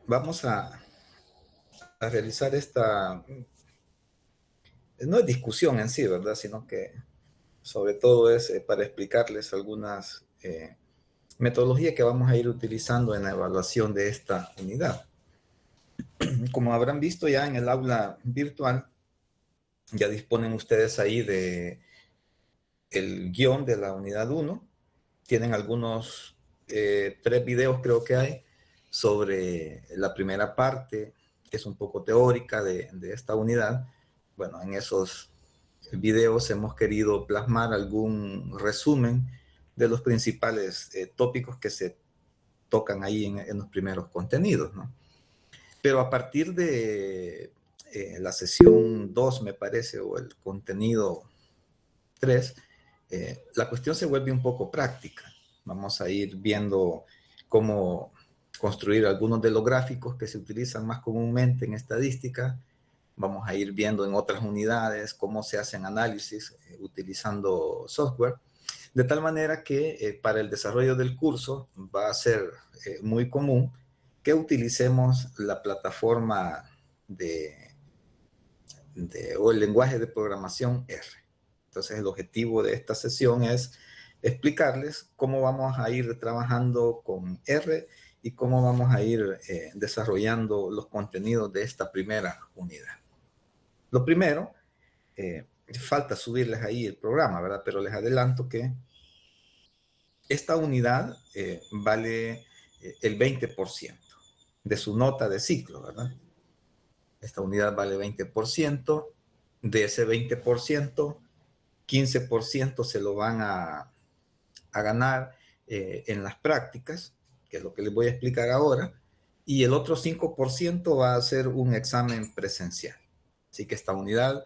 Vamos a realizar esta, no es discusión en sí, ¿verdad? Sino que sobre todo es para explicarles algunas metodologías que vamos a ir utilizando en la evaluación de esta unidad. Como habrán visto ya en el aula virtual, ya disponen ustedes ahí de el guión de la unidad 1. Tienen algunos 3 videos creo que hay sobre la primera parte, que es un poco teórica de esta unidad. Bueno, en esos videos hemos querido plasmar algún resumen de los principales tópicos que se tocan ahí en los primeros contenidos, ¿no? Pero a partir de la sesión 2, me parece, o el contenido 3, la cuestión se vuelve un poco práctica. Vamos a ir viendo cómo construir algunos de los gráficos que se utilizan más comúnmente en estadística. Vamos a ir viendo en otras unidades cómo se hacen análisis utilizando software. De tal manera que para el desarrollo del curso va a ser muy común que utilicemos la plataforma o el lenguaje de programación R. Entonces, el objetivo de esta sesión es explicarles cómo vamos a ir trabajando con R y cómo vamos a ir desarrollando los contenidos de esta primera unidad. Lo primero, falta subirles ahí el programa, ¿verdad? Pero les adelanto que esta unidad vale el 20% de su nota de ciclo, ¿verdad? Esta unidad vale 20%. De ese 20%, 15% se lo van a ganar en las prácticas, que es lo que les voy a explicar ahora, y el otro 5% va a ser un examen presencial. Así que esta unidad,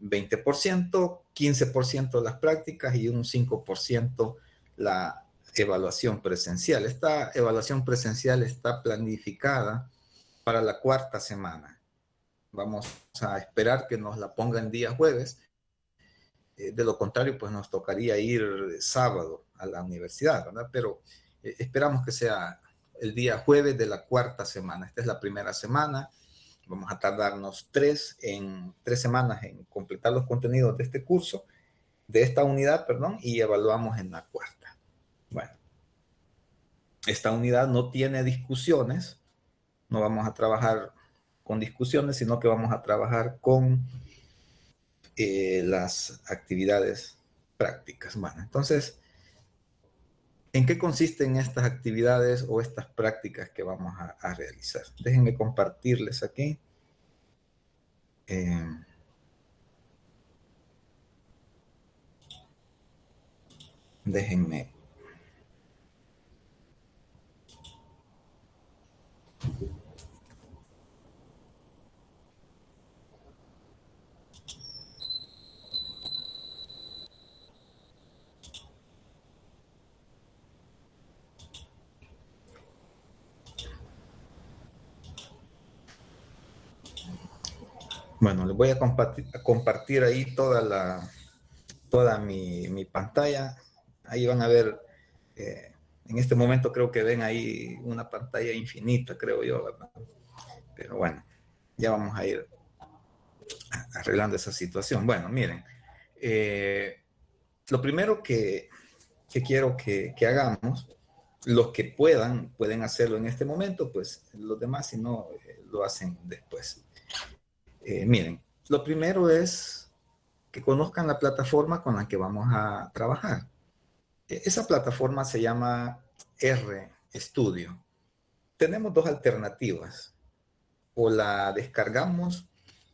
20%, 15% las prácticas y un 5% la evaluación presencial. Esta evaluación presencial está planificada para la 4ª semana. Vamos a esperar que nos la pongan día jueves. De lo contrario, pues nos tocaría ir sábado a la universidad, ¿verdad? Pero esperamos que sea el día jueves de la 4ª semana. Esta es la primera semana. Vamos a tardarnos 3 semanas en completar los contenidos de este curso, de esta unidad, perdón, y evaluamos en la 4ª. Bueno, esta unidad no tiene discusiones. No vamos a trabajar con discusiones, sino que vamos a trabajar con las actividades prácticas. Bueno, entonces, ¿en qué consisten estas actividades o estas prácticas que vamos a realizar? Déjenme compartirles aquí. Déjenme. Bueno, les voy a compartir ahí toda mi pantalla. Ahí van a ver, en este momento creo que ven ahí una pantalla infinita, creo yo, ¿verdad? Pero bueno, ya vamos a ir arreglando esa situación. Bueno, miren, lo primero que quiero que hagamos, los que pueden hacerlo en este momento, pues los demás si no, lo hacen después. Miren, lo primero es que conozcan la plataforma con la que vamos a trabajar. Esa plataforma se llama RStudio. Tenemos 2 alternativas. O la descargamos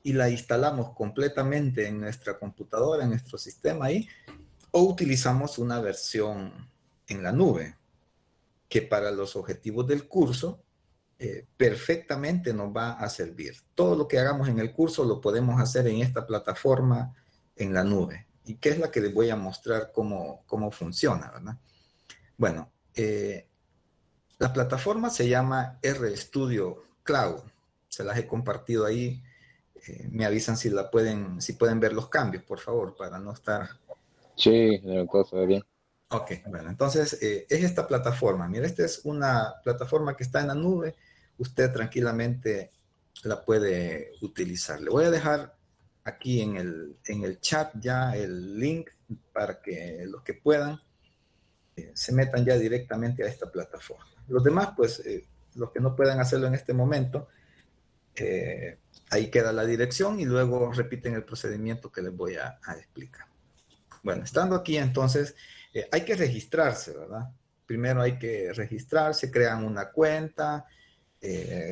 y la instalamos completamente en nuestra computadora, en nuestro sistema ahí, o utilizamos una versión en la nube, que para los objetivos del curso perfectamente nos va a servir. Todo lo que hagamos en el curso lo podemos hacer en esta plataforma en la nube, y que es la que les voy a mostrar cómo funciona, ¿verdad? Bueno, la plataforma se llama RStudio Cloud. Se las he compartido ahí. Me avisan si pueden ver los cambios, por favor, para no estar... Sí, todo se ve bien. Ok, bueno, entonces es esta plataforma. Mira, esta es una plataforma que está en la nube. usted tranquilamente la puede utilizar. Le voy a dejar aquí en el chat ya el link para que los que puedan se metan ya directamente a esta plataforma. Los demás, pues, los que no puedan hacerlo en este momento, ahí queda la dirección y luego repiten el procedimiento que les voy a explicar. Bueno, estando aquí entonces, hay que registrarse, ¿verdad? Primero hay que registrarse, crean una cuenta,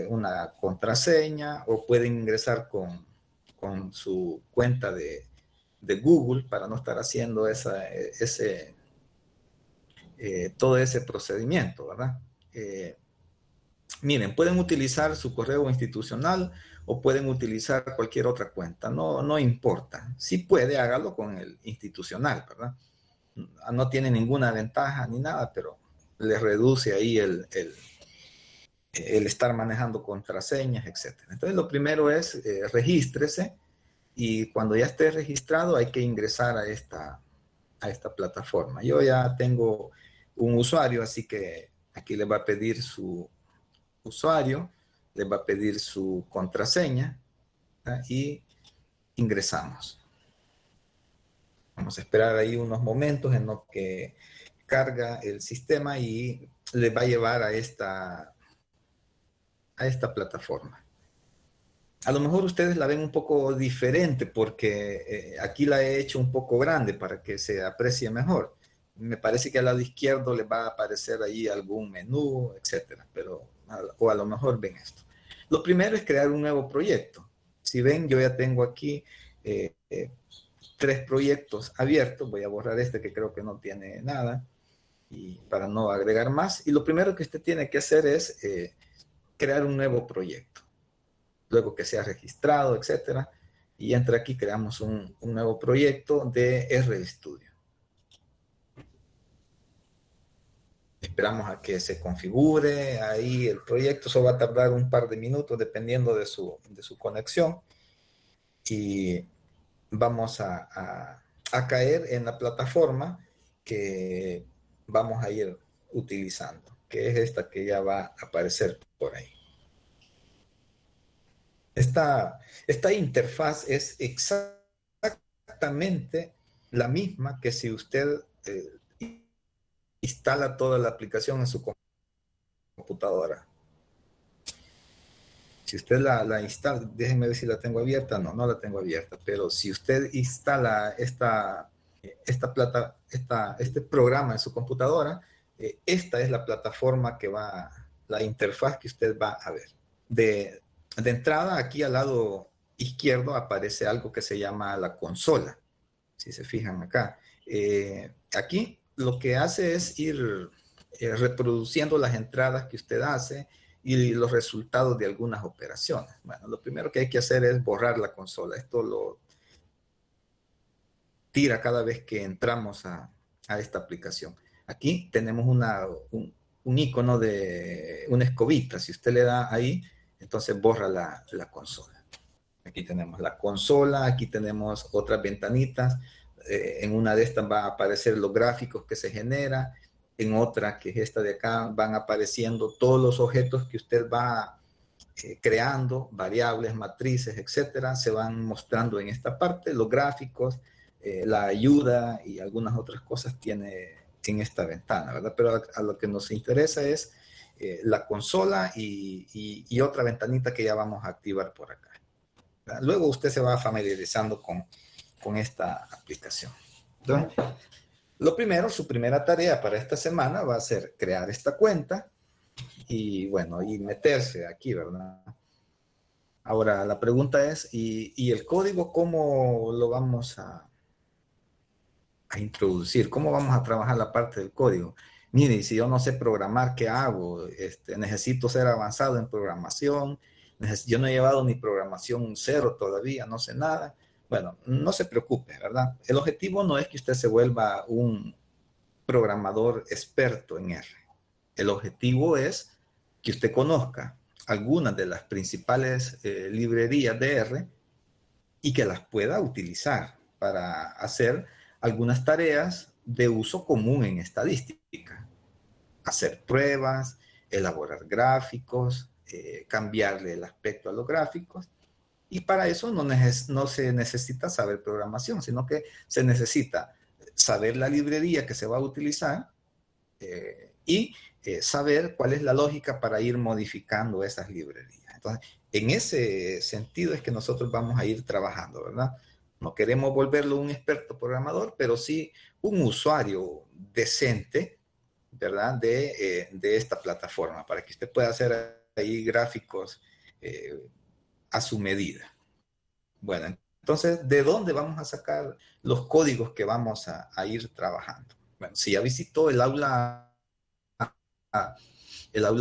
una contraseña, o pueden ingresar con su cuenta de Google para no estar haciendo todo ese procedimiento, ¿verdad? Miren, pueden utilizar su correo institucional o pueden utilizar cualquier otra cuenta, no importa. Si puede, hágalo con el institucional, ¿verdad? No tiene ninguna ventaja ni nada, pero le reduce ahí el estar manejando contraseñas, etc. Entonces, lo primero es regístrese, y cuando ya esté registrado hay que ingresar a esta plataforma. Yo ya tengo un usuario, así que aquí le va a pedir su usuario, le va a pedir su contraseña, ¿verdad? Y ingresamos. Vamos a esperar ahí unos momentos en lo que carga el sistema y le va a llevar a esta plataforma. A lo mejor ustedes la ven un poco diferente porque aquí la he hecho un poco grande para que se aprecie mejor. Me parece que al lado izquierdo les va a aparecer ahí algún menú, etcétera, pero o a lo mejor ven esto. Lo primero es crear un nuevo proyecto. Si ven, yo ya tengo aquí 3 proyectos abiertos. Voy a borrar este que creo que no tiene nada y para no agregar más. Y lo primero que usted tiene que hacer es crear un nuevo proyecto. Luego que sea registrado, etcétera, y entre aquí creamos un nuevo proyecto de RStudio. Esperamos a que se configure ahí el proyecto. Eso va a tardar un par de minutos dependiendo de su conexión, y vamos a caer en la plataforma que vamos a ir utilizando, que es esta que ya va a aparecer por ahí. Esta interfaz es exactamente la misma que si usted instala toda la aplicación en su computadora. Si usted la instala, déjenme ver si la tengo abierta. No la tengo abierta, pero si usted instala este programa en su computadora, esta es la plataforma la interfaz que usted va a ver. De entrada, aquí al lado izquierdo aparece algo que se llama la consola. Si se fijan acá. Aquí lo que hace es ir reproduciendo las entradas que usted hace y los resultados de algunas operaciones. Bueno, lo primero que hay que hacer es borrar la consola. Esto lo tira cada vez que entramos a esta aplicación. Aquí tenemos un icono de una escobita. Si usted le da ahí, entonces borra la consola. Aquí tenemos la consola, aquí tenemos otras ventanitas. En una de estas van a aparecer los gráficos que se genera. En otra, que es esta de acá, van apareciendo todos los objetos que usted va creando, variables, matrices, etcétera. Se van mostrando en esta parte. Los gráficos, la ayuda y algunas otras cosas tiene en esta ventana, ¿verdad? Pero a lo que nos interesa es la consola y otra ventanita que ya vamos a activar por acá. Luego usted se va familiarizando con esta aplicación. Entonces, lo primero, su primera tarea para esta semana va a ser crear esta cuenta y, bueno, y meterse aquí, ¿verdad? Ahora, la pregunta es, ¿y el código cómo lo vamos a introducir? ¿Cómo vamos a trabajar la parte del código? Mire, si yo no sé programar, ¿qué hago? Necesito ser avanzado en programación. Yo no he llevado ni programación 0 todavía, no sé nada. Bueno, no se preocupe, ¿verdad? El objetivo no es que usted se vuelva un programador experto en R. El objetivo es que usted conozca algunas de las principales librerías de R y que las pueda utilizar para hacer algunas tareas de uso común en estadística. Hacer pruebas, elaborar gráficos, cambiarle el aspecto a los gráficos. Y para eso no se necesita saber programación, sino que se necesita saber la librería que se va a utilizar y saber cuál es la lógica para ir modificando esas librerías. Entonces, en ese sentido es que nosotros vamos a ir trabajando, ¿verdad? No queremos volverlo un experto programador, pero sí un usuario decente, ¿verdad? De esta plataforma, para que usted pueda hacer ahí gráficos a su medida. Bueno, entonces, ¿de dónde vamos a sacar los códigos que vamos a ir trabajando? Bueno, si ya visitó el aula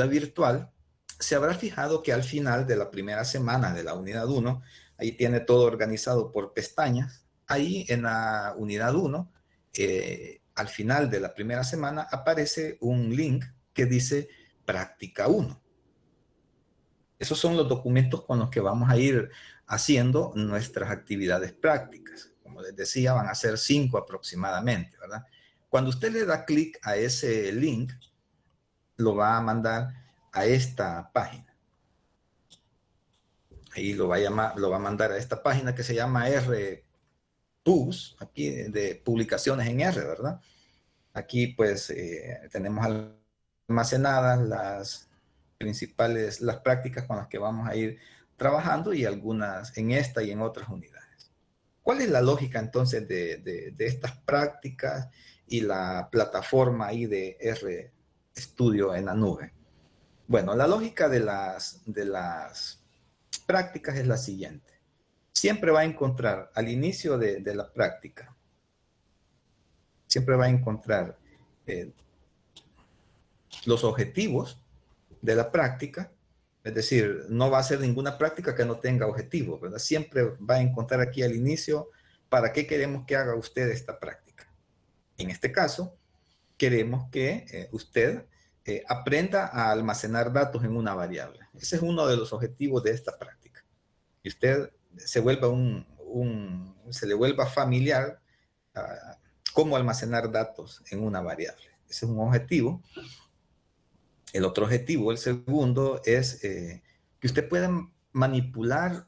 virtual, se habrá fijado que al final de la primera semana de la unidad 1, ahí tiene todo organizado por pestañas. Ahí en la unidad 1, al final de la primera semana, aparece un link que dice práctica 1. Esos son los documentos con los que vamos a ir haciendo nuestras actividades prácticas. Como les decía, van a ser 5 aproximadamente, ¿verdad? Cuando usted le da clic a ese link, lo va a mandar a esta página. Ahí lo va a mandar a esta página que se llama RPUS, aquí de publicaciones en R, ¿verdad? Aquí pues tenemos almacenadas las principales, las prácticas con las que vamos a ir trabajando y algunas en esta y en otras unidades. ¿Cuál es la lógica entonces de estas prácticas y la plataforma ahí de RStudio en la nube? Bueno, la lógica de las prácticas es la siguiente. Siempre va a encontrar al inicio de la práctica, siempre va a encontrar los objetivos de la práctica, es decir, no va a ser ninguna práctica que no tenga objetivos, ¿verdad? Siempre va a encontrar aquí al inicio para qué queremos que haga usted esta práctica. En este caso, queremos que usted aprenda a almacenar datos en una variable. Ese es uno de los objetivos de esta práctica. Y usted se le vuelva familiar cómo almacenar datos en una variable. Ese es un objetivo. El otro objetivo, el segundo, es que usted pueda manipular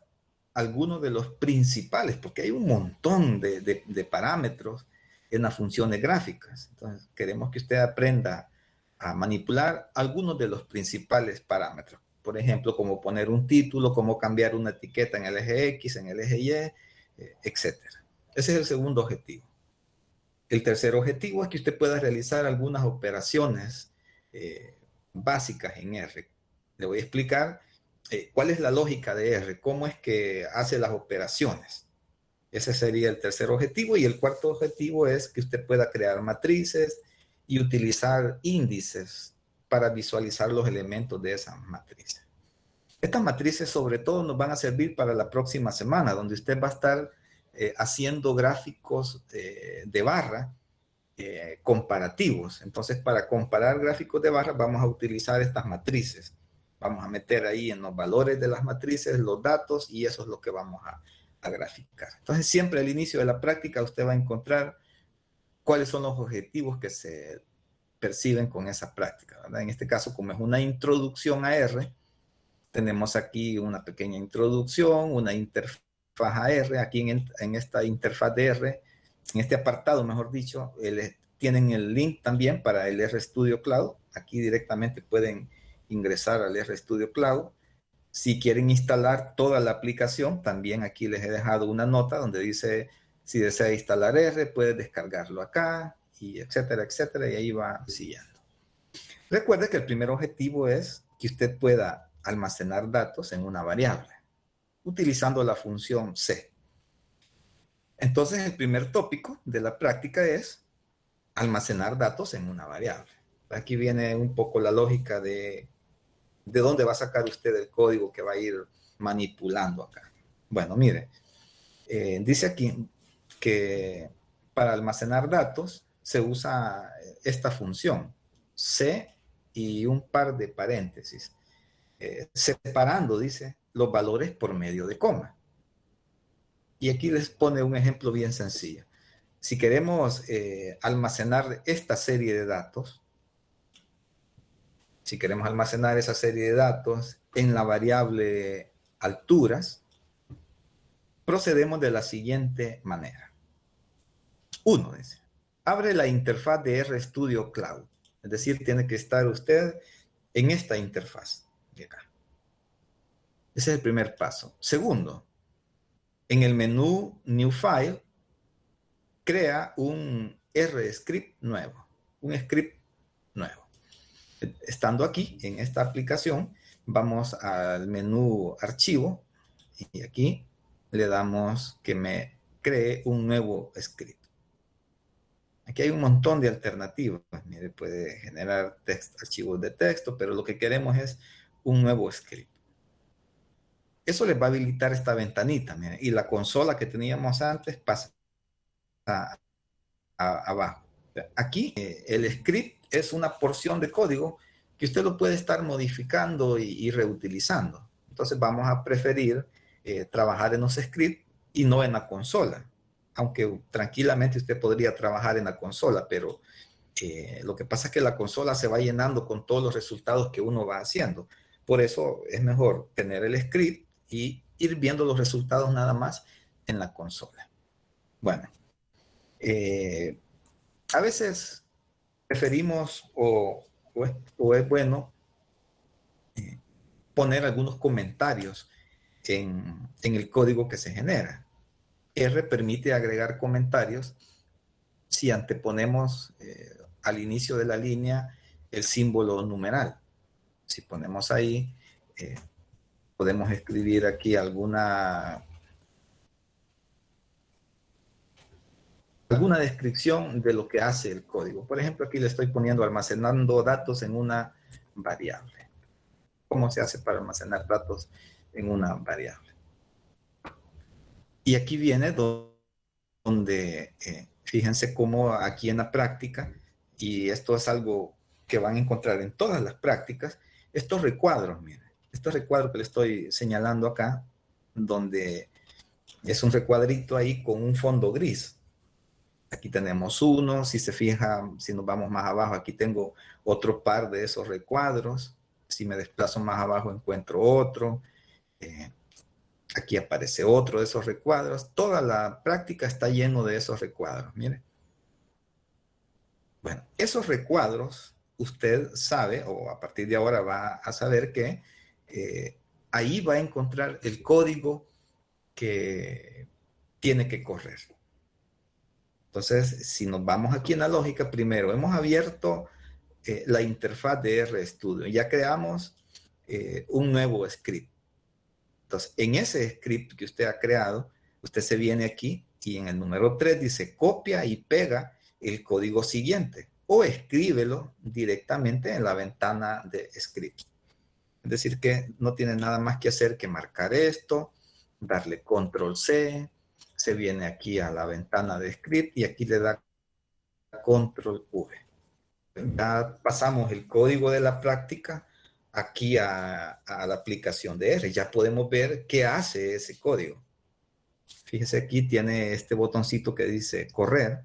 algunos de los principales, porque hay un montón de parámetros en las funciones gráficas. Entonces, queremos que usted aprenda a manipular algunos de los principales parámetros. Por ejemplo, cómo poner un título, cómo cambiar una etiqueta en el eje X, en el eje Y, etc. Ese es el segundo objetivo. El tercer objetivo es que usted pueda realizar algunas operaciones básicas en R. Le voy a explicar cuál es la lógica de R, cómo es que hace las operaciones. Ese sería el tercer objetivo. Y el cuarto objetivo es que usted pueda crear matrices y utilizar índices para visualizar los elementos de esas matrices. Estas matrices sobre todo nos van a servir para la próxima semana, donde usted va a estar haciendo gráficos de barra comparativos. Entonces, para comparar gráficos de barra vamos a utilizar estas matrices. Vamos a meter ahí en los valores de las matrices los datos y eso es lo que vamos a graficar. Entonces, siempre al inicio de la práctica usted va a encontrar cuáles son los objetivos que se perciben con esa práctica, ¿verdad? En este caso, como es una introducción a R, tenemos aquí una pequeña introducción, una interfaz a R. Aquí en esta interfaz de R, en este apartado, mejor dicho, tienen el link también para el RStudio Cloud. Aquí directamente pueden ingresar al RStudio Cloud. Si quieren instalar toda la aplicación, también aquí les he dejado una nota donde dice, si desea instalar R, puede descargarlo acá, y etcétera, etcétera, y ahí va siguiendo. Recuerde que el primer objetivo es que usted pueda almacenar datos en una variable, utilizando la función C. Entonces, el primer tópico de la práctica es almacenar datos en una variable. Aquí viene un poco la lógica de dónde va a sacar usted el código que va a ir manipulando acá. Bueno, mire, dice aquí que para almacenar datos se usa esta función, C y un par de paréntesis, separando, dice, los valores por medio de coma. Y aquí les pone un ejemplo bien sencillo. Si queremos almacenar esta serie de datos, si queremos almacenar esa serie de datos en la variable alturas, procedemos de la siguiente manera. 1, dice, abre la interfaz de RStudio Cloud. Es decir, tiene que estar usted en esta interfaz de acá. Ese es el primer paso. Segundo, en el menú New File, crea un RScript nuevo, un script nuevo. Estando aquí, en esta aplicación, vamos al menú Archivo y aquí le damos que me cree un nuevo script. Aquí hay un montón de alternativas. Mire, puede generar archivos de texto, pero lo que queremos es un nuevo script. Eso les va a habilitar esta ventanita. Mire, y la consola que teníamos antes pasa abajo. Aquí el script es una porción de código que usted lo puede estar modificando y reutilizando. Entonces vamos a preferir trabajar en los scripts y no en la consola. Aunque tranquilamente usted podría trabajar en la consola, pero lo que pasa es que la consola se va llenando con todos los resultados que uno va haciendo. Por eso es mejor tener el script y ir viendo los resultados nada más en la consola. Bueno, a veces preferimos o es bueno poner algunos comentarios en el código que se genera. R permite agregar comentarios si anteponemos al inicio de la línea el símbolo numeral. Si ponemos ahí, podemos escribir aquí alguna descripción de lo que hace el código. Por ejemplo, aquí le estoy poniendo almacenando datos en una variable. ¿Cómo se hace para almacenar datos en una variable? Y aquí viene donde fíjense cómo aquí en la práctica, y esto es algo que van a encontrar en todas las prácticas, estos recuadros, miren, estos recuadros que le estoy señalando acá, donde es un recuadrito ahí con un fondo gris. Aquí tenemos uno, si se fija, si nos vamos más abajo, aquí tengo otro par de esos recuadros. Si me desplazo más abajo encuentro otro. Aquí aparece otro de esos recuadros. Toda la práctica está lleno de esos recuadros, mire. Bueno, esos recuadros usted sabe, o a partir de ahora va a saber que ahí va a encontrar el código que tiene que correr. Entonces, si nos vamos aquí en la lógica, primero hemos abierto la interfaz de RStudio. Ya creamos un nuevo script. Entonces, en ese script que usted ha creado, usted se viene aquí y en el número 3 dice copia y pega el código siguiente o escríbelo directamente en la ventana de script. Es decir, que no tiene nada más que hacer que marcar esto, darle control C, se viene aquí a la ventana de script y aquí le da control V. Ya pasamos el código de la práctica aquí a la aplicación de R. Ya podemos ver qué hace ese código. Fíjese, aquí tiene este botoncito que dice correr.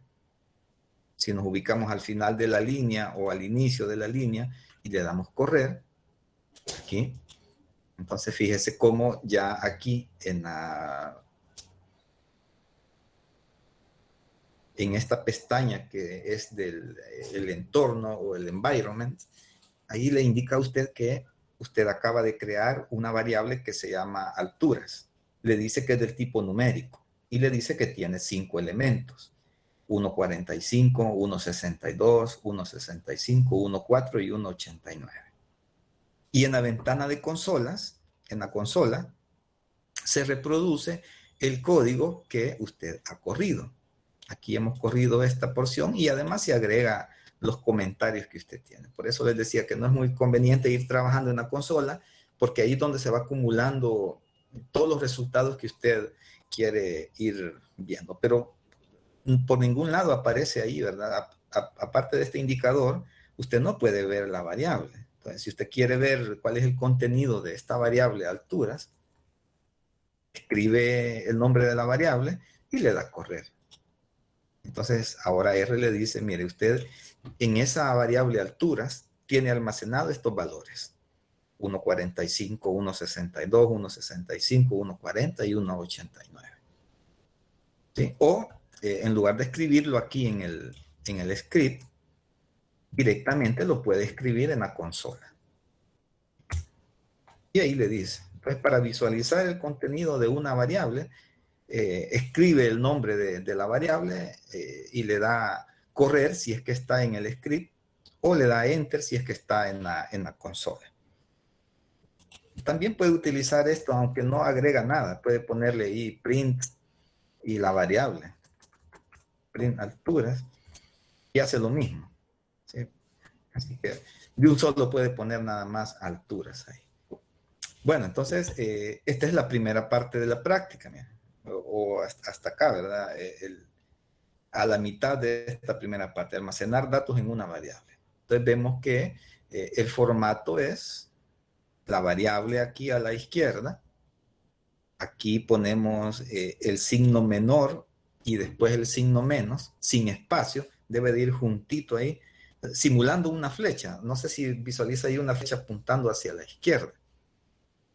Si nos ubicamos al final de la línea o al inicio de la línea y le damos correr, aquí, entonces fíjese cómo ya aquí en esta pestaña que es del el entorno o el environment, ahí le indica a usted que usted acaba de crear una variable que se llama alturas. Le dice que es del tipo numérico y le dice que tiene 5 elementos. 1.45, 1.62, 1.65, 1.4 y 1.89. Y en la ventana de consolas, en la consola, se reproduce el código que usted ha corrido. Aquí hemos corrido esta porción y además se agrega los comentarios que usted tiene. Por eso les decía que no es muy conveniente ir trabajando en la consola, porque ahí es donde se va acumulando todos los resultados que usted quiere ir viendo. Pero por ningún lado aparece ahí, ¿verdad? Aparte de este indicador, usted no puede ver la variable. Entonces, si usted quiere ver cuál es el contenido de esta variable alturas, escribe el nombre de la variable y le da correr. Entonces, ahora R le dice, mire, usted en esa variable alturas tiene almacenado estos valores. 1.45, 1.62, 1.65, 1.40 y 1.89. ¿Sí? O en lugar de escribirlo aquí en el script, directamente lo puede escribir en la consola. Y ahí le dice, pues para visualizar el contenido de una variable, escribe el nombre de la variable y le da correr si es que está en el script, o le da enter si es que está en la consola. También puede utilizar esto, aunque no agrega nada. Puede ponerle ahí print y la variable, print alturas, y hace lo mismo. ¿Sí? Así que de un solo puede poner nada más alturas ahí. Bueno, entonces, esta es la primera parte de la práctica, mira, o hasta acá, ¿verdad? A la mitad de esta primera parte, almacenar datos en una variable. Entonces vemos que el formato es la variable aquí a la izquierda. Aquí ponemos el signo menor y después el signo menos, sin espacio, debe de ir juntito ahí, simulando una flecha. No sé si visualiza ahí una flecha apuntando hacia la izquierda.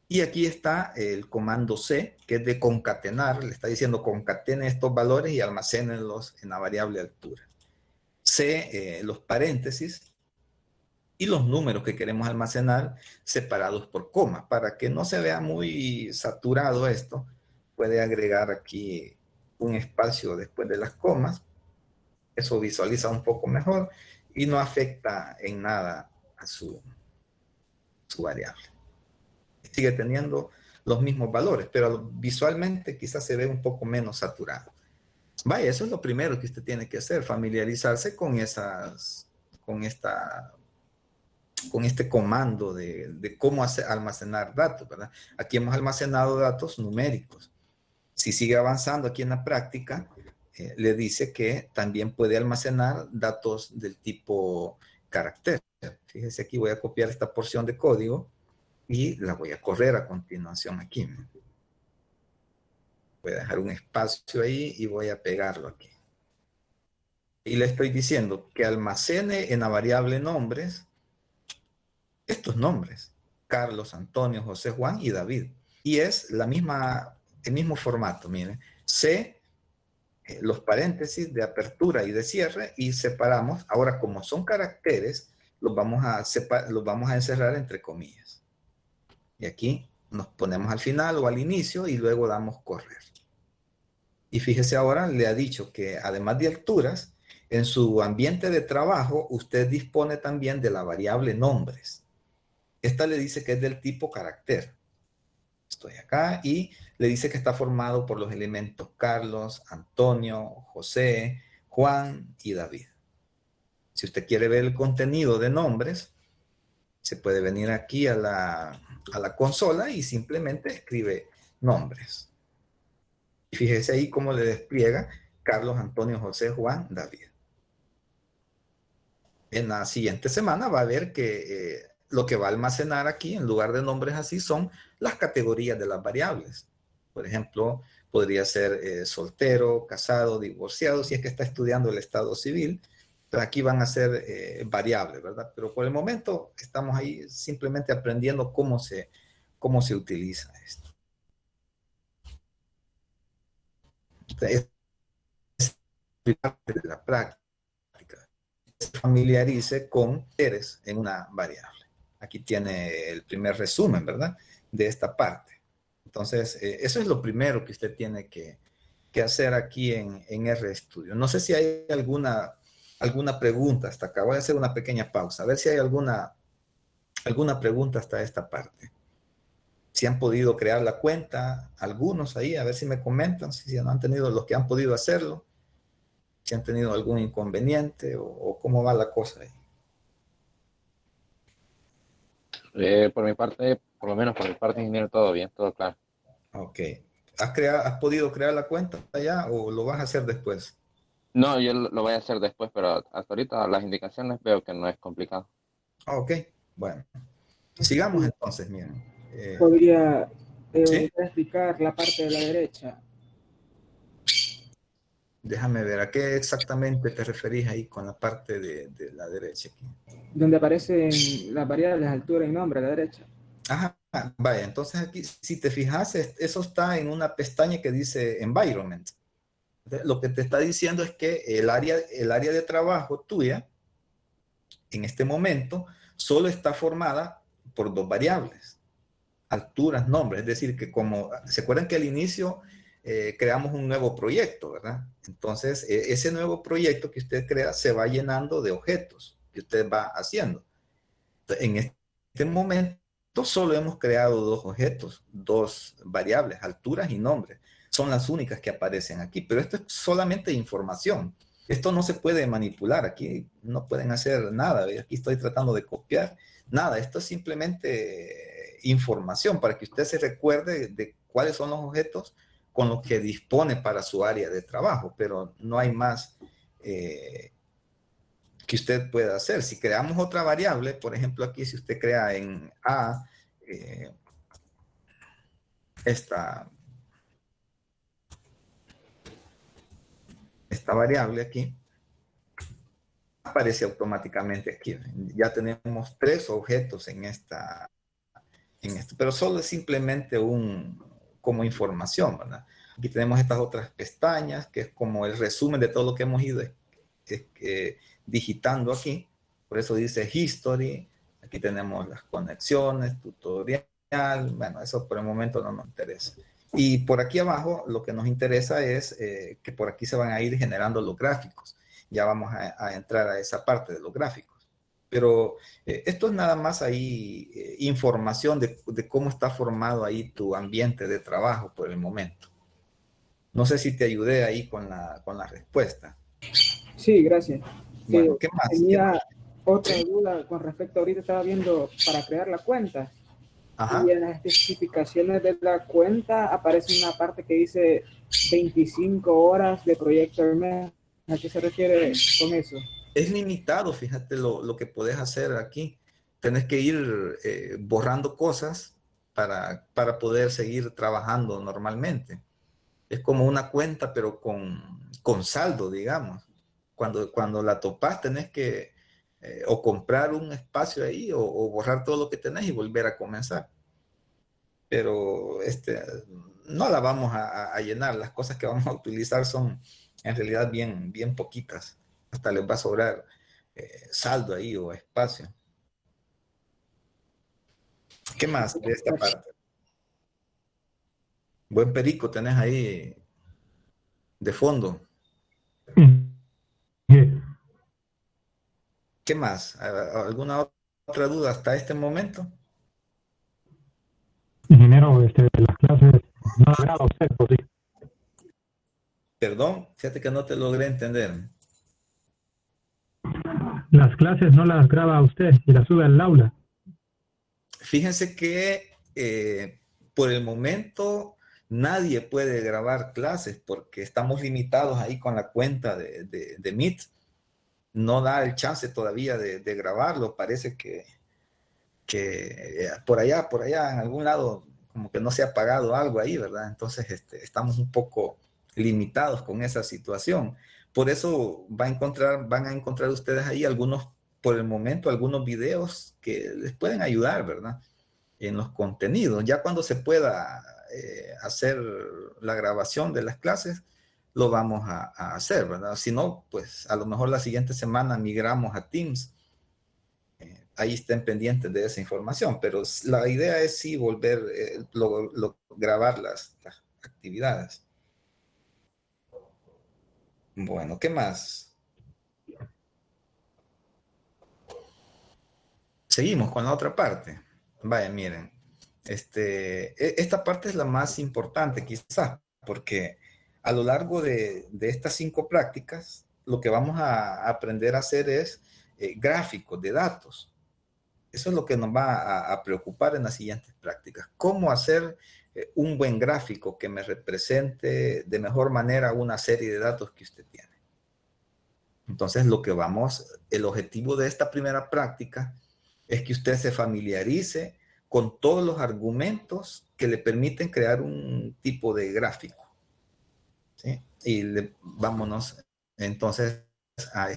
Y aquí está el comando C, que es de concatenar. Le está diciendo concatene estos valores y almacénenlos en la variable altura. C, los paréntesis y los números que queremos almacenar separados por coma. Para que no se vea muy saturado esto, puede agregar aquí un espacio después de las comas. Eso visualiza un poco mejor y no afecta en nada a su variable. Sigue teniendo los mismos valores, pero visualmente quizás se ve un poco menos saturado. Vaya, eso es lo primero que usted tiene que hacer, familiarizarse con este comando de cómo almacenar datos, ¿verdad? Aquí hemos almacenado datos numéricos. Si sigue avanzando aquí en la práctica, le dice que también puede almacenar datos del tipo carácter. Fíjese, aquí voy a copiar esta porción de código y la voy a correr a continuación aquí. Voy a dejar un espacio ahí y voy a pegarlo aquí. Y le estoy diciendo que almacene en la variable nombres estos nombres: Carlos, Antonio, José, Juan y David. Y es el mismo formato, miren. C, los paréntesis de apertura y de cierre, y separamos. Ahora, como son caracteres, los vamos a encerrar entre comillas. Y aquí nos ponemos al final o al inicio y luego damos correr. Y fíjese, ahora le ha dicho que además de alturas, en su ambiente de trabajo, usted dispone también de la variable nombres. Esta le dice que es del tipo carácter. Estoy acá y le dice que está formado por los elementos Carlos, Antonio, José, Juan y David. Si usted quiere ver el contenido de nombres, se puede venir aquí a la consola y simplemente escribe nombres. Y fíjese ahí cómo le despliega Carlos, Antonio, José, Juan, David. En la siguiente semana va a ver que lo que va a almacenar aquí, en lugar de nombres así, son las categorías de las variables. Por ejemplo, podría ser soltero, casado, divorciado, si es que está estudiando el estado civil. Entonces aquí van a ser variables, ¿verdad? Pero por el momento estamos ahí simplemente aprendiendo cómo se utiliza esto. Entonces, es parte de la práctica. Se familiarice con seres en una variable. Aquí tiene el primer resumen, ¿verdad? De esta parte. Entonces, eso es lo primero que usted tiene que hacer aquí en RStudio. No sé si hay alguna pregunta hasta acá. Voy a hacer una pequeña pausa, a ver si hay alguna pregunta hasta esta parte. Si han podido crear la cuenta, algunos ahí, a ver si me comentan, si no han tenido los que han podido hacerlo, si han tenido algún inconveniente o cómo va la cosa ahí. Por mi parte, por lo menos por mi parte, ingeniero, todo bien, todo claro. Ok. ¿Has podido crear la cuenta ya o lo vas a hacer después? No, yo lo voy a hacer después, pero hasta ahorita las indicaciones veo que no es complicado. Ok, bueno. Sigamos entonces, miren. ¿Podría ¿Sí? explicar la parte de la derecha? Déjame ver, ¿a qué exactamente te referís ahí con la parte de la derecha aquí? Donde aparecen las variables altura y nombre a la derecha. Ajá, vaya, entonces aquí, si te fijas, eso está en una pestaña que dice Environment. Lo que te está diciendo es que el área de trabajo tuya, en este momento, solo está formada por dos variables, alturas, nombres. Es decir, que como, ¿se acuerdan que al inicio creamos un nuevo proyecto, verdad? Entonces, ese nuevo proyecto que usted crea se va llenando de objetos que usted va haciendo. En este momento solo hemos creado dos objetos, dos variables, alturas y nombres. Son las únicas que aparecen aquí, pero esto es solamente información. Esto no se puede manipular, aquí no pueden hacer nada. Aquí estoy tratando de copiar nada. Esto es simplemente información para que usted se recuerde de cuáles son los objetos con los que dispone para su área de trabajo, pero no hay más que usted pueda hacer. Si creamos otra variable, por ejemplo, aquí si usted crea en A eh, esta, esta variable aquí, aparece automáticamente aquí. Ya tenemos tres objetos en esto, pero solo es simplemente como información, ¿verdad? Aquí tenemos estas otras pestañas, que es como el resumen de todo lo que hemos ido digitando aquí. Por eso dice History. Aquí tenemos las conexiones, tutorial. Bueno, eso por el momento no nos interesa. Y por aquí abajo lo que nos interesa es que por aquí se van a ir generando los gráficos. Ya vamos a entrar a esa parte de los gráficos. Pero esto es nada más ahí información de cómo está formado ahí tu ambiente de trabajo por el momento. No sé si te ayudé ahí con la respuesta. Sí, gracias. Bueno, ¿qué más? ¿Qué más? Tenía otra duda con respecto, ahorita estaba viendo para crear la cuenta y Ajá. en las especificaciones de la cuenta aparece una parte que dice 25 horas de proyecto al mes. ¿A qué se refiere con eso? Es limitado, fíjate lo que puedes hacer aquí. Tenés que ir borrando cosas para poder seguir trabajando normalmente. Es como una cuenta, pero con saldo, digamos. Cuando la topas, tenés que o comprar un espacio ahí o borrar todo lo que tenés y volver a comenzar. Pero no la vamos a llenar. Las cosas que vamos a utilizar son en realidad bien poquitas. Hasta les va a sobrar saldo ahí o espacio. ¿Qué más de esta parte? Buen perico tenés ahí de fondo. ¿Qué más? ¿Alguna otra duda hasta este momento? Ingeniero, las clases no las graba usted, ¿o sí? Perdón, fíjate que no te logré entender. Las clases no las graba usted y las sube al aula. Fíjense que por el momento nadie puede grabar clases porque estamos limitados ahí con la cuenta de Meet. No da el chance todavía de grabarlo. Parece que por allá, en algún lado, como que no se ha pagado algo ahí, ¿verdad? Entonces estamos un poco limitados con esa situación. Por eso van a encontrar ustedes ahí algunos, por el momento, algunos videos que les pueden ayudar, ¿verdad? En los contenidos. Ya cuando se pueda hacer la grabación de las clases, lo vamos a hacer, ¿verdad? Si no, pues a lo mejor la siguiente semana migramos a Teams. Ahí estén pendientes de esa información, pero la idea es sí volver, grabar las actividades. Bueno, ¿qué más? Seguimos con la otra parte. Vaya, miren, esta parte es la más importante quizás, porque a lo largo de estas 5 prácticas, lo que vamos a aprender a hacer es gráficos de datos. Eso es lo que nos va a preocupar en las siguientes prácticas. ¿Cómo hacer un buen gráfico que me represente de mejor manera una serie de datos que usted tiene? Entonces, el objetivo de esta primera práctica es que usted se familiarice con todos los argumentos que le permiten crear un tipo de gráfico. ¿Sí? Y vámonos entonces a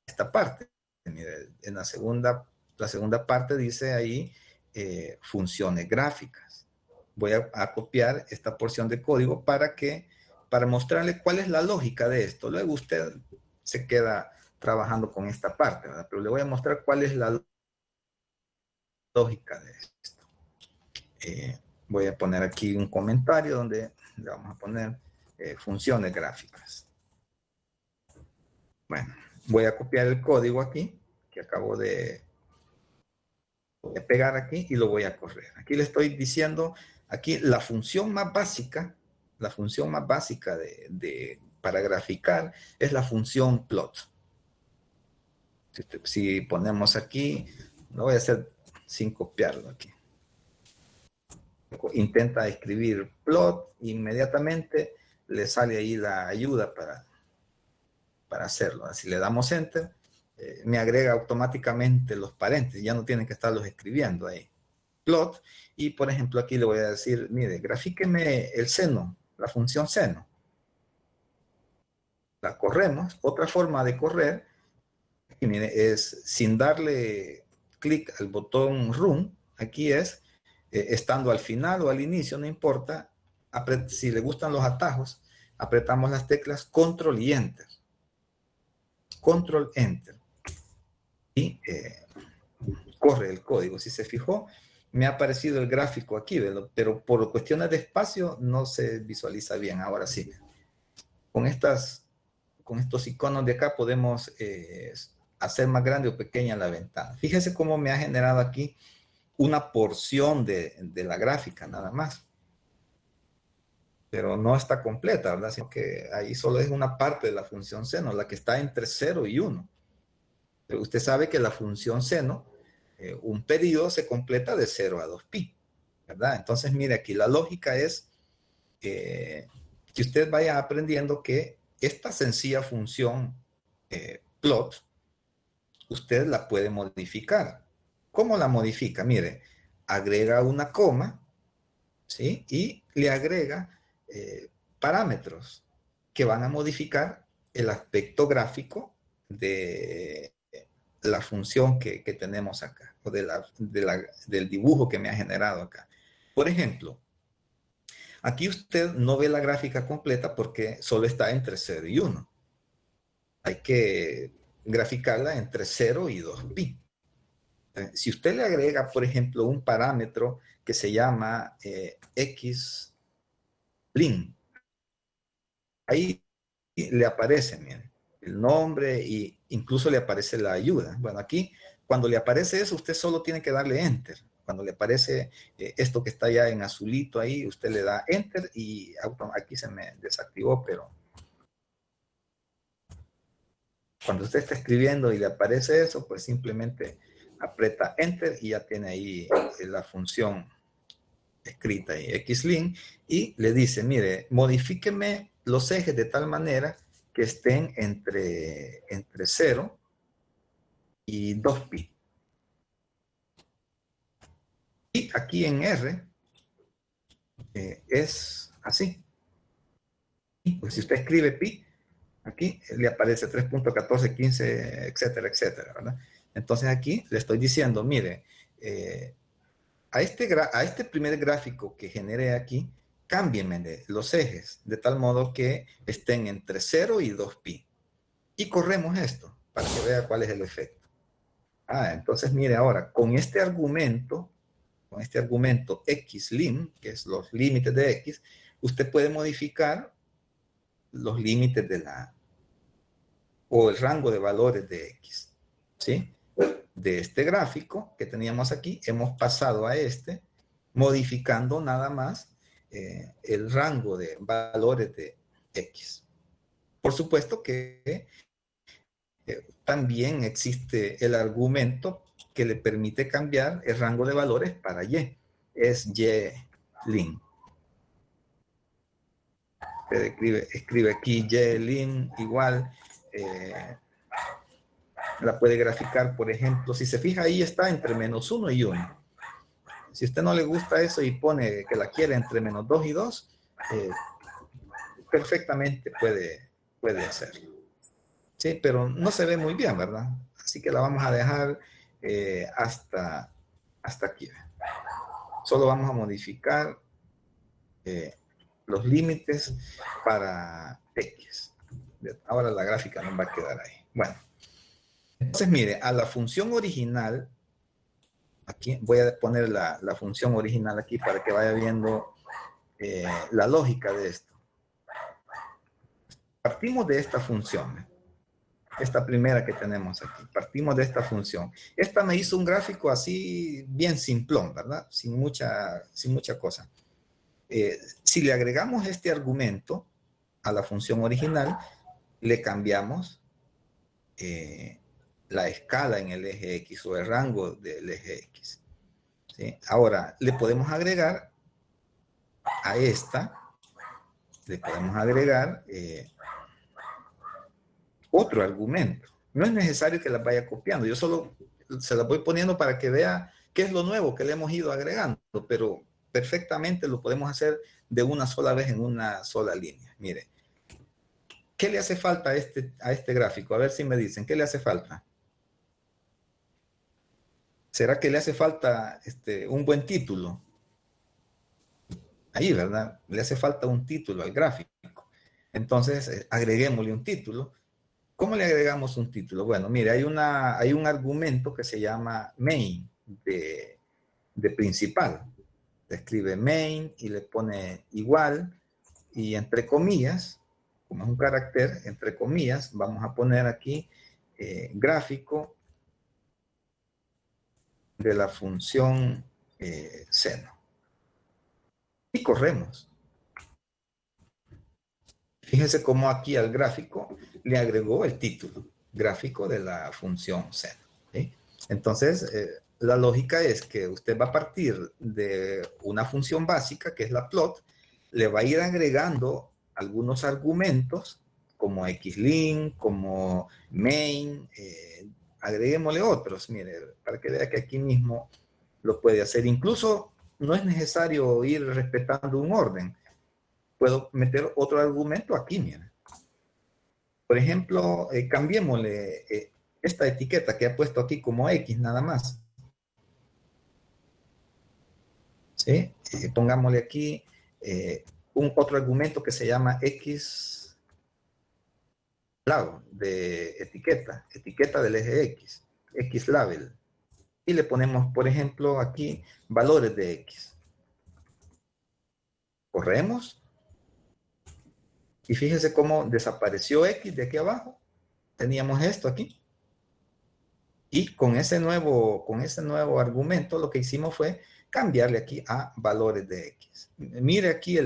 esta parte. Mire, en la segunda parte dice ahí funciones gráficas. Voy a copiar esta porción de código para mostrarle cuál es la lógica de esto. Luego usted se queda trabajando con esta parte, ¿verdad? Pero le voy a mostrar cuál es la lógica de esto. Voy a poner aquí un comentario donde le vamos a poner funciones gráficas. Bueno, voy a copiar el código aquí, que acabo de pegar aquí, y lo voy a correr. Aquí le estoy diciendo, aquí la función más básica para graficar es la función plot. Si ponemos aquí, lo voy a hacer sin copiarlo aquí. Intenta escribir plot, inmediatamente le sale ahí la ayuda para hacerlo. Si le damos enter, me agrega automáticamente los paréntesis, ya no tienen que estarlos escribiendo ahí. Plot, y por ejemplo aquí le voy a decir, mire, grafíqueme el seno, la función seno. La corremos. Otra forma de correr, aquí, mire, es sin darle clic al botón run. Aquí es estando al final o al inicio, no importa. Si le gustan los atajos, apretamos las teclas control y enter. Control enter. Y corre el código. Si se fijó, me ha aparecido el gráfico aquí, pero por cuestiones de espacio no se visualiza bien. Ahora sí. Con estos iconos de acá podemos hacer más grande o pequeña la ventana. Fíjese cómo me ha generado aquí una porción de la gráfica nada más. Pero no está completa, ¿verdad? Sino que ahí solo es una parte de la función seno, la que está entre 0 y 1. Pero usted sabe que la función seno, un periodo se completa de 0 a 2pi, ¿verdad? Entonces, mire, aquí la lógica es que usted vaya aprendiendo que esta sencilla función plot, usted la puede modificar. ¿Cómo la modifica? Mire, agrega una coma, ¿sí? Y le agrega parámetros que van a modificar el aspecto gráfico de la función que tenemos acá, o del dibujo que me ha generado acá. Por ejemplo, aquí usted no ve la gráfica completa porque solo está entre 0 y 1. Hay que graficarla entre 0 y 2pi. Si usted le agrega, por ejemplo, un parámetro que se llama xlim, ahí le aparece, miren, el nombre e incluso le aparece la ayuda. Bueno, aquí, cuando le aparece eso, usted solo tiene que darle enter. Cuando le aparece esto que está ya en azulito ahí, usted le da enter y aquí se me desactivó, pero cuando usted está escribiendo y le aparece eso, pues simplemente aprieta enter y ya tiene ahí la función escrita ahí, xlim, y le dice, mire, modifíqueme los ejes de tal manera que estén entre 0 y 2pi. Y aquí en R es así. Pues si usted escribe pi, aquí le aparece 3.1415, etcétera, etcétera, ¿verdad? Entonces aquí le estoy diciendo, mire, a este primer gráfico que generé aquí, cámbienme los ejes de tal modo que estén entre 0 y 2pi. Y corremos esto para que vea cuál es el efecto. Entonces mire ahora, con este argumento xlim, que es los límites de x, usted puede modificar los límites o el rango de valores de x, ¿sí? De este gráfico que teníamos aquí, hemos pasado a modificando nada más el rango de valores de x. Por supuesto que también existe el argumento que le permite cambiar el rango de valores para y. Es ylim. Usted escribe aquí ylim igual. La puede graficar, por ejemplo, si se fija ahí está entre -1 y 1. Si a usted no le gusta eso y pone que la quiere entre -2 y 2, perfectamente puede hacerlo. Sí, pero no se ve muy bien, ¿verdad? Así que la vamos a dejar hasta aquí. Solo vamos a modificar los límites para X. Ahora la gráfica no va a quedar ahí. Bueno, entonces mire, a la función original, aquí voy a poner la función original aquí para que vaya viendo la lógica de esto. Partimos de esta función, esta primera que tenemos aquí. Partimos de esta función. Esta me hizo un gráfico así bien simplón, ¿verdad? Sin mucha cosa. Si le agregamos este argumento a la función original, le cambiamos la escala en el eje X o el rango del eje X. ¿Sí? Ahora, le podemos agregar a esta, le podemos agregar otro argumento. No es necesario que las vaya copiando, yo solo se las voy poniendo para que vea qué es lo nuevo que le hemos ido agregando, pero perfectamente lo podemos hacer de una sola vez en una sola línea. Mire, ¿qué le hace falta a este gráfico? A ver si me dicen, ¿qué le hace falta? ¿Será que le hace falta un buen título? Ahí, ¿verdad? Le hace falta un título al gráfico. Entonces, agreguémosle un título. ¿Cómo le agregamos un título? Bueno, mire, hay un argumento que se llama main de principal. Le escribe main y le pone igual y entre comillas, como es un carácter, entre comillas, vamos a poner aquí gráfico de la función seno. Y corremos. Fíjense cómo aquí al gráfico le agregó el título, gráfico de la función seno. ¿Sí? Entonces, la lógica es que usted va a partir de una función básica, que es la plot, le va a ir agregando algunos argumentos, como xlim, como main, agreguémosle otros, mire, para que vea que aquí mismo lo puede hacer. Incluso no es necesario ir respetando un orden. Puedo meter otro argumento aquí, mira. Por ejemplo, cambiémosle esta etiqueta que he puesto aquí como X nada más. ¿Sí? Pongámosle aquí otro argumento que se llama X lado de etiqueta del eje X, X label. Y le ponemos, por ejemplo, aquí valores de X. Corremos. Y fíjense cómo desapareció X de aquí abajo. Teníamos esto aquí. Y con ese nuevo argumento lo que hicimos fue cambiarle aquí a valores de X. Mire aquí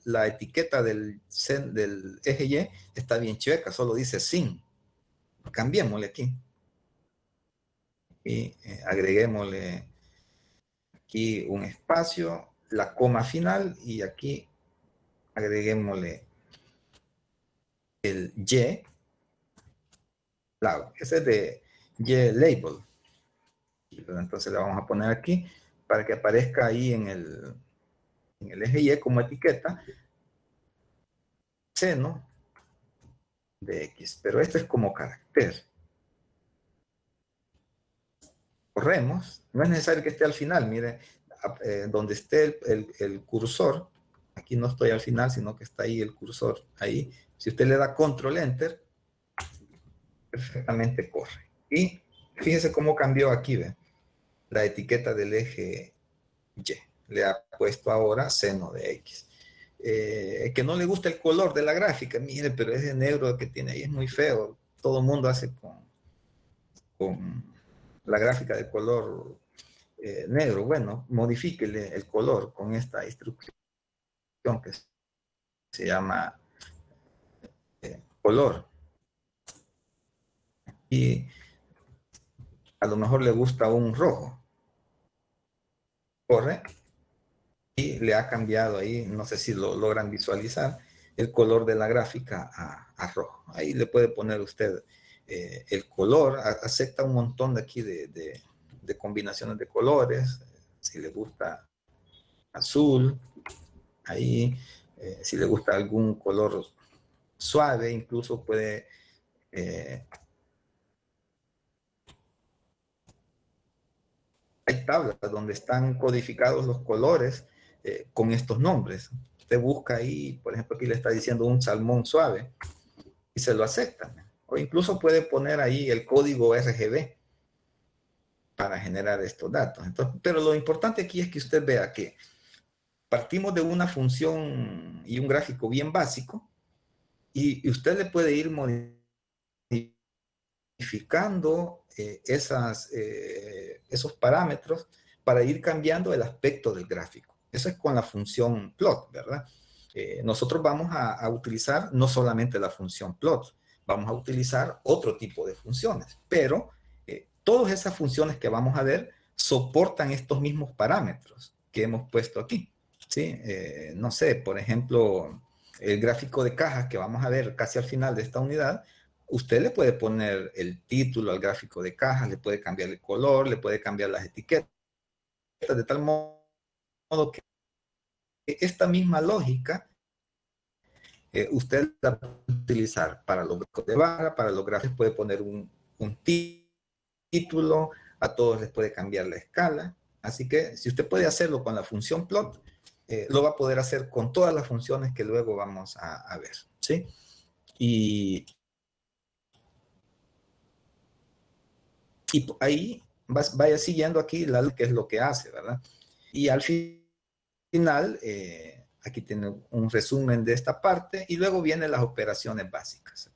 la etiqueta del eje Y está bien chueca, solo dice sin. Cambiémosle aquí. Y agreguémosle aquí un espacio, la coma final y aquí agreguémosle el Y. Claro, ese es de Y label. Entonces le vamos a poner aquí para que aparezca ahí en el eje Y como etiqueta seno de X. Pero esto es como carácter. Corremos. No es necesario que esté al final. Mire, donde esté el cursor. Aquí no estoy al final, sino que está ahí el cursor. Ahí. Si usted le da control enter, perfectamente corre. Y fíjese cómo cambió aquí, ¿ve? La etiqueta del eje Y. Le ha puesto ahora seno de X. Que no le gusta el color de la gráfica, mire, pero ese negro que tiene ahí es muy feo. Todo el mundo hace con la gráfica de color negro. Bueno, modifíquele el color con esta instrucción que se llama color. Y a lo mejor le gusta un rojo. Corre. Y le ha cambiado ahí, no sé si lo logran visualizar, el color de la gráfica a rojo. Ahí le puede poner usted el color, acepta un montón de aquí de combinaciones de colores, si le gusta azul, ahí, si le gusta algún color suave, incluso puede pequeñas tablas donde están codificados los colores con estos nombres. Usted busca ahí, por ejemplo, aquí le está diciendo un salmón suave y se lo aceptan. O incluso puede poner ahí el código RGB para generar estos datos. Entonces, pero lo importante aquí es que usted vea que partimos de una función y un gráfico bien básico y usted le puede ir modificando esos parámetros para ir cambiando el aspecto del gráfico. Eso es con la función plot, ¿verdad? Nosotros vamos a utilizar no solamente la función plot, vamos a utilizar otro tipo de funciones, pero todas esas funciones que vamos a ver soportan estos mismos parámetros que hemos puesto aquí, ¿sí? No sé, por ejemplo, el gráfico de cajas que vamos a ver casi al final de esta unidad, usted le puede poner el título al gráfico de cajas, le puede cambiar el color, le puede cambiar las etiquetas, de tal modo que esta misma lógica usted la puede utilizar para los gráficos de barra, para los gráficos puede poner un título, a todos les puede cambiar la escala. Así que si usted puede hacerlo con la función plot, lo va a poder hacer con todas las funciones que luego vamos a ver, ¿sí? Y ahí vaya siguiendo aquí qué es lo que hace, ¿verdad? Y al final, aquí tiene un resumen de esta parte y luego vienen las operaciones básicas.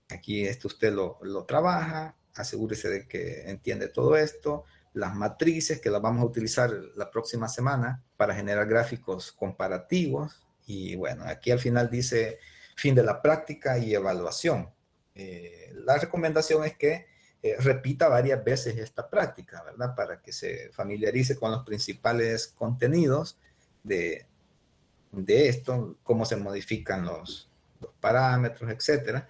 Aquí esto usted lo trabaja, asegúrese de que entiende todo esto, las matrices que las vamos a utilizar la próxima semana para generar gráficos comparativos y bueno, aquí al final dice fin de la práctica y evaluación. La recomendación es que repita varias veces esta práctica, ¿verdad? Para que se familiarice con los principales contenidos de esto, cómo se modifican los parámetros, etcétera.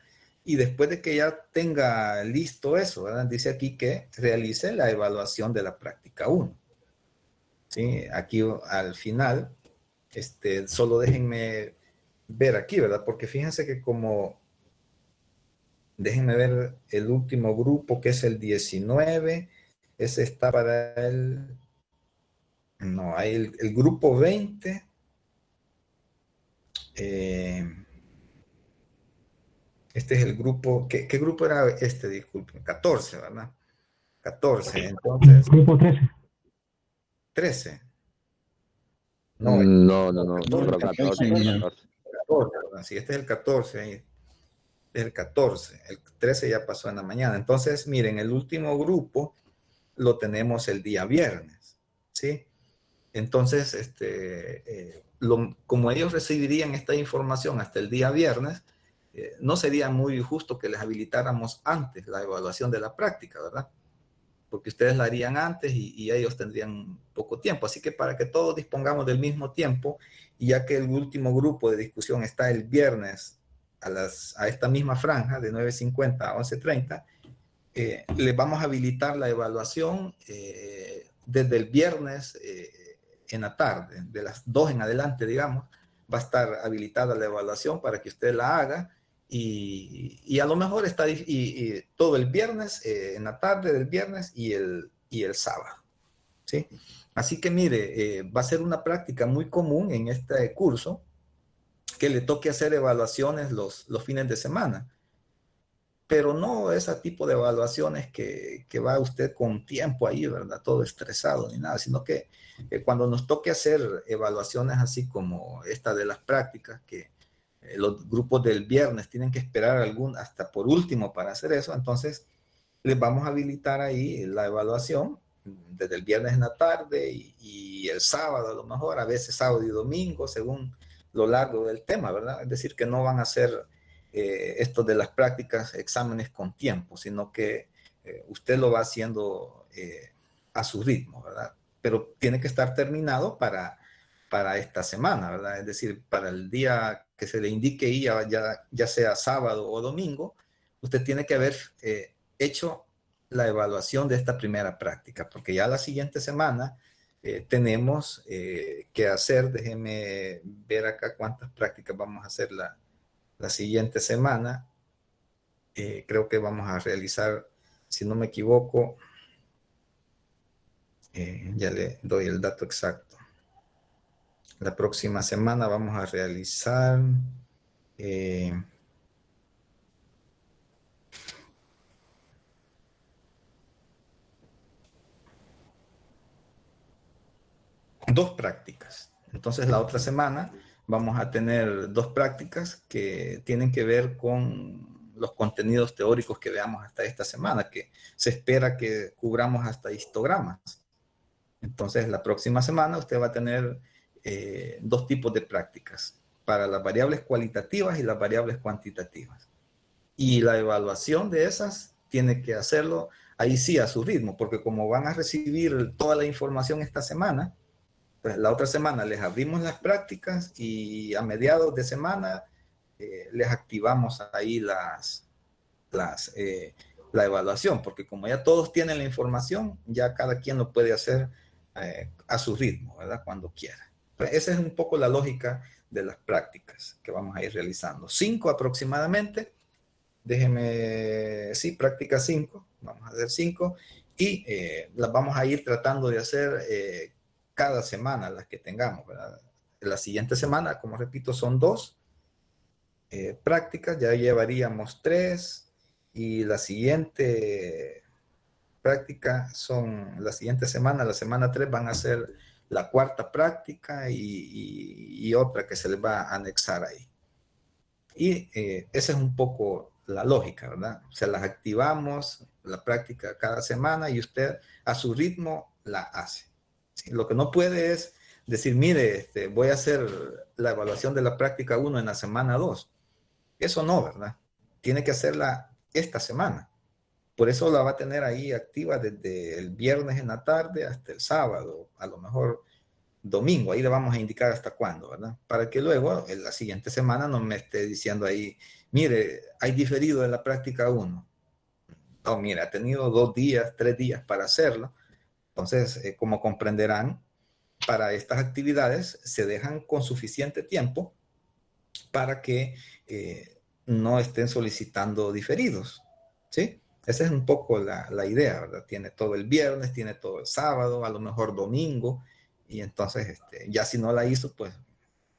Y después de que ya tenga listo eso, ¿verdad? Dice aquí que realice la evaluación de la práctica 1. ¿Sí? Aquí al final, solo déjenme ver aquí, ¿verdad? Porque fíjense que déjenme ver el último grupo, que es el 19. Ese está para no, hay el grupo 20. Este es el grupo, ¿qué grupo era este? Disculpen, 14, ¿verdad? 14, entonces, Grupo 13. 13. No, No, No, el solo 14 14, ya. 14. 14, ¿verdad? Sí, este es el 14, ahí, este es el 14, el 13 ya pasó en la mañana. Entonces, miren, el último grupo lo tenemos el día viernes, ¿sí? Entonces, como ellos recibirían esta información hasta el día viernes, no sería muy justo que les habilitáramos antes la evaluación de la práctica, ¿verdad? Porque ustedes la harían antes y ellos tendrían poco tiempo. Así que para que todos dispongamos del mismo tiempo, y ya que el último grupo de discusión está el viernes a esta misma franja de 9:50 a 11:30, les vamos a habilitar la evaluación desde el viernes en la tarde, de las 2 en adelante, digamos, va a estar habilitada la evaluación para que usted la haga y a lo mejor está y todo el viernes, en la tarde del viernes y el sábado, ¿sí? Así que mire, va a ser una práctica muy común en este curso que le toque hacer evaluaciones los fines de semana, pero no ese tipo de evaluaciones que va usted con tiempo ahí, ¿verdad? Todo estresado ni nada, sino que cuando nos toque hacer evaluaciones así como esta de las prácticas, que los grupos del viernes tienen que esperar hasta por último para hacer eso, entonces les vamos a habilitar ahí la evaluación desde el viernes en la tarde y el sábado a lo mejor, a veces sábado y domingo, según lo largo del tema, ¿verdad? Es decir, que no van a ser esto de las prácticas, exámenes con tiempo, sino que usted lo va haciendo a su ritmo, ¿verdad? Pero tiene que estar terminado para esta semana, ¿verdad? Es decir, para el día que se le indique y ya sea sábado o domingo, usted tiene que haber hecho la evaluación de esta primera práctica, porque ya la siguiente semana tenemos que hacer, déjenme ver acá cuántas prácticas vamos a hacer la siguiente semana. Creo que vamos a realizar, si no me equivoco, Ya le doy el dato exacto. La próxima semana vamos a realizar dos prácticas. Entonces la otra semana vamos a tener dos prácticas que tienen que ver con los contenidos teóricos que veamos hasta esta semana, que se espera que cubramos hasta histogramas. Entonces la próxima semana usted va a tener dos tipos de prácticas, para las variables cualitativas y las variables cuantitativas. Y la evaluación de esas tiene que hacerlo ahí sí a su ritmo, porque como van a recibir toda la información esta semana, pues la otra semana les abrimos las prácticas y a mediados de semana les activamos ahí la evaluación, porque como ya todos tienen la información, ya cada quien lo puede hacer a su ritmo, ¿verdad? Cuando quiera. Pues esa es un poco la lógica de las prácticas que vamos a ir realizando. 5 aproximadamente. Déjeme, sí, práctica 5. Vamos a hacer 5 y las vamos a ir tratando de hacer cada semana, las que tengamos, ¿verdad? La siguiente semana, como repito, son 2 prácticas, ya llevaríamos 3 y la siguiente práctica son, la siguiente semana, la semana 3 van a ser la 4ª práctica y otra que se les va a anexar ahí. Y esa es un poco la lógica, ¿verdad? O sea, las activamos, la práctica cada semana y usted a su ritmo la hace. ¿Sí? Lo que no puede es decir, mire, voy a hacer la evaluación de la práctica 1 en la semana 2. Eso no, ¿verdad? Tiene que hacerla esta semana. Por eso la va a tener ahí activa desde el viernes en la tarde hasta el sábado, a lo mejor domingo. Ahí le vamos a indicar hasta cuándo, ¿verdad? Para que luego, en la siguiente semana, no me esté diciendo ahí, mire, hay diferido de la práctica 1. No, mire, ha tenido 2 días, 3 días para hacerlo. Entonces, como comprenderán, para estas actividades se dejan con suficiente tiempo para que no estén solicitando diferidos, ¿sí? Esa es un poco la idea, ¿verdad? Tiene todo el viernes, tiene todo el sábado, a lo mejor domingo, y entonces ya si no la hizo, pues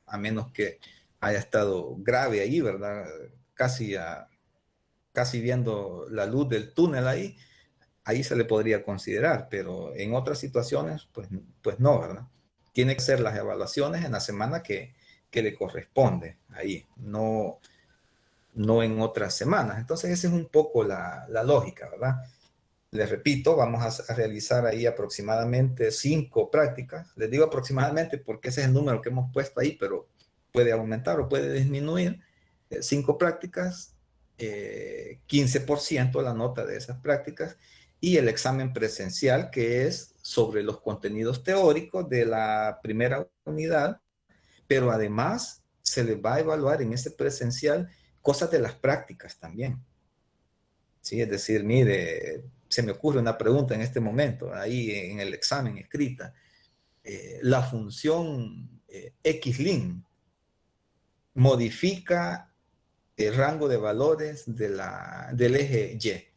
a menos que haya estado grave ahí, ¿verdad? Casi viendo la luz del túnel ahí se le podría considerar, pero en otras situaciones, pues no, ¿verdad? Tiene que hacer las evaluaciones en la semana que le corresponde ahí, no en otras semanas. Entonces esa es un poco la lógica, ¿verdad? Les repito, vamos a realizar ahí aproximadamente 5 prácticas. Les digo aproximadamente porque ese es el número que hemos puesto ahí, pero puede aumentar o puede disminuir. 5 prácticas, 15% la nota de esas prácticas y el examen presencial, que es sobre los contenidos teóricos de la primera unidad, pero además se les va a evaluar en ese presencial cosas de las prácticas también. ¿Sí? Es decir, mire, se me ocurre una pregunta en este momento, ahí en el examen escrita. La función xlim modifica el rango de valores del eje Y.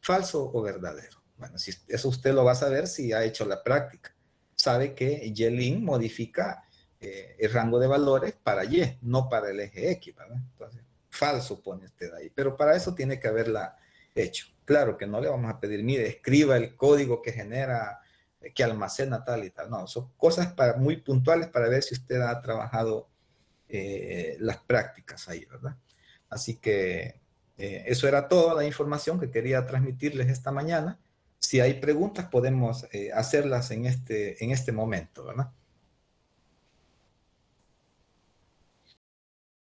¿Falso o verdadero? Bueno, si eso usted lo va a saber si ha hecho la práctica. Sabe que ylin modifica el rango de valores para Y, no para el eje X, ¿verdad? Entonces, falso pone usted ahí. Pero para eso tiene que haberla hecho. Claro que no le vamos a pedir, mire, escriba el código que genera, que almacena tal y tal. No, son cosas muy puntuales para ver si usted ha trabajado las prácticas ahí, ¿verdad? Así que eso era toda la información que quería transmitirles esta mañana. Si hay preguntas, podemos hacerlas en este momento, ¿verdad?